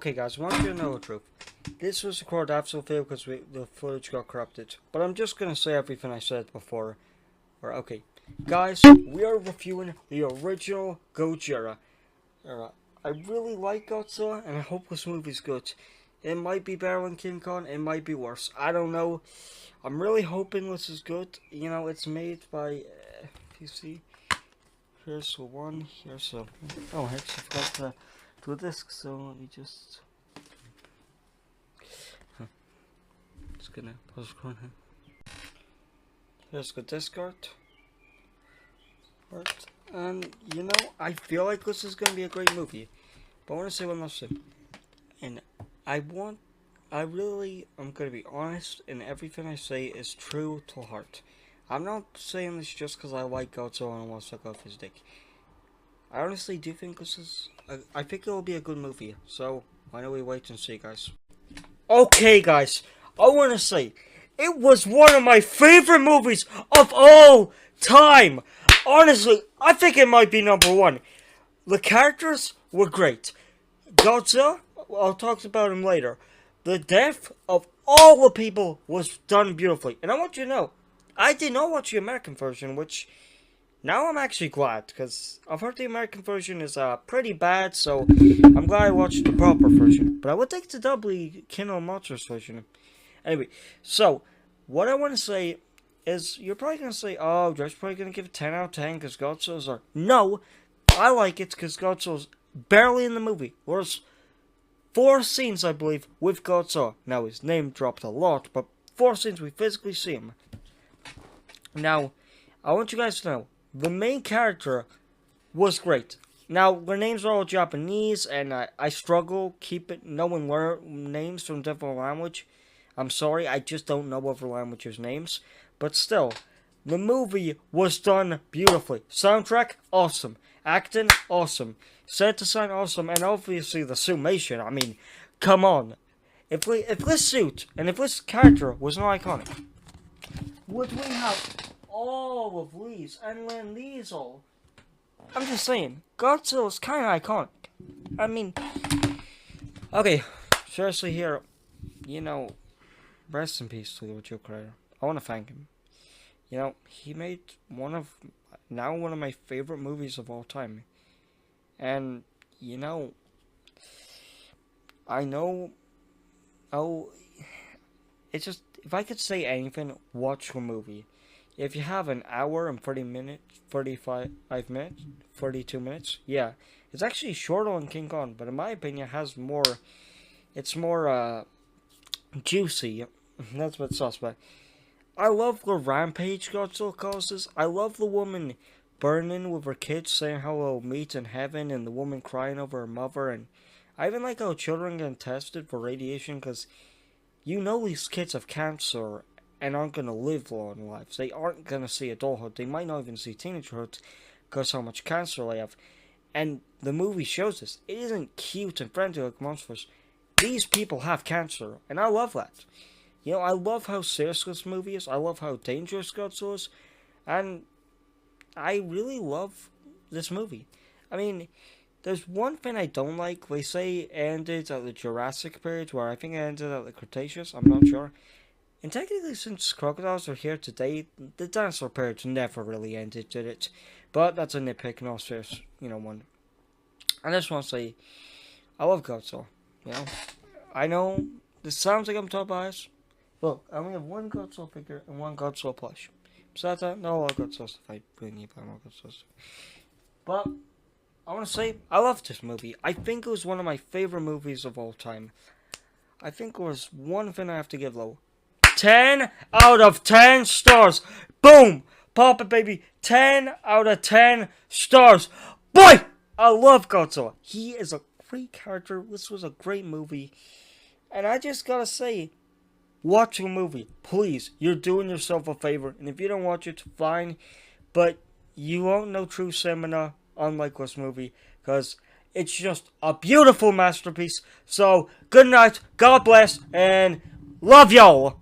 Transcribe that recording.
Okay, guys, I want you to know the truth. This was recorded after the video because the footage got corrupted. But I'm just gonna say everything I said before. Okay, guys, we are reviewing the original Gojira. I really like Godzilla, and I hope this movie's good. It might be better than King Kong, it might be worse. I don't know. I'm really hoping this is good. You know, it's made by, if you see, here's the one, here's a, oh, I actually forgot to do a disc, so let me just, just gonna pause recording here. Here's the disc art. And, you know, I feel like this is gonna be a great movie. But I want to say one last thing. And I'm gonna be honest, and everything I say is true to heart. I'm not saying this just because I like Godzilla and I want to suck off his dick. I honestly do think this is, I think it will be a good movie. So, why don't we wait and see, guys. Okay, guys, I want to say, it was one of my favorite movies of all time. Honestly, I think it might be #1. The characters were great. Godzilla, I'll talk about him later. The death of all the people was done beautifully. And I want you to know, I did not watch the American version, which now I'm actually glad, because I've heard the American version is pretty bad, so I'm glad I watched the proper version. But I would take the doubly Kino Monsters version. Anyway, so what I want to say is, you're probably going to say, oh, Joe's probably going to give it 10 out of 10 because Godzilla's are... No, I like it because Godzilla's barely in the movie. There's 4 scenes, I believe, with Godzilla. Now, his name dropped a lot, but 4 scenes we physically see him. Now, I want you guys to know, the main character was great. Now, their names are all Japanese, and I struggle knowing names from different language. I'm sorry, I just don't know other languages' names. But still, the movie was done beautifully. Soundtrack, awesome. Acting, awesome. Set design, awesome. And obviously the summation, I mean, come on. If this suit and if this character was not iconic, would we have all of these and then these all? I'm just saying, Godzilla's kind of iconic. I mean, okay, seriously here, you know, rest in peace to the original creator. I want to thank him. You know, he made one of my favorite movies of all time. And, you know, I know, it's just, if I could say anything, watch the movie. If you have an hour and 30 minutes, 45 minutes, 42 minutes, yeah. It's actually shorter than King Kong, but in my opinion, it's more, juicy. That's what sauce, but I love the rampage Godzilla causes. I love the woman burning with her kids, saying how they'll meet in heaven, and the woman crying over her mother. And I even like how children get tested for radiation, because you know these kids have cancer and aren't going to live long lives. They aren't going to see adulthood. They might not even see teenagehood because how much cancer they have. And the movie shows this. It isn't cute and friendly like monsters. These people have cancer, and I love that. You know, I love how serious this movie is. I love how dangerous Godzilla is. And I really love this movie. I mean, there's one thing I don't like. They say it ended at the Jurassic period, where I think it ended at the Cretaceous. I'm not sure. And technically, since crocodiles are here today, the dinosaur period never really ended, did it? But that's a nitpick, no serious, you know, one. I just want to say, I love Godzilla. You know, I know this sounds like I'm top biased. Look, I only have one Godzilla figure and one Godzilla plush. Besides that, not a lot of Godzilla stuff. I really need to buy more Godzilla stuff. But, I want to say, I love this movie. I think it was one of my favorite movies of all time. I think it was one thing I have to give low. 10 out of 10 stars. Boom! Pop it, baby. 10 out of 10 stars. Boy! I love Godzilla. He is a great character. This was a great movie. And I just gotta say, watch the movie, please. You're doing yourself a favor. And if you don't watch it, fine. But you won't know true cinema unlike this movie, because it's just a beautiful masterpiece. So, good night, God bless, and love y'all.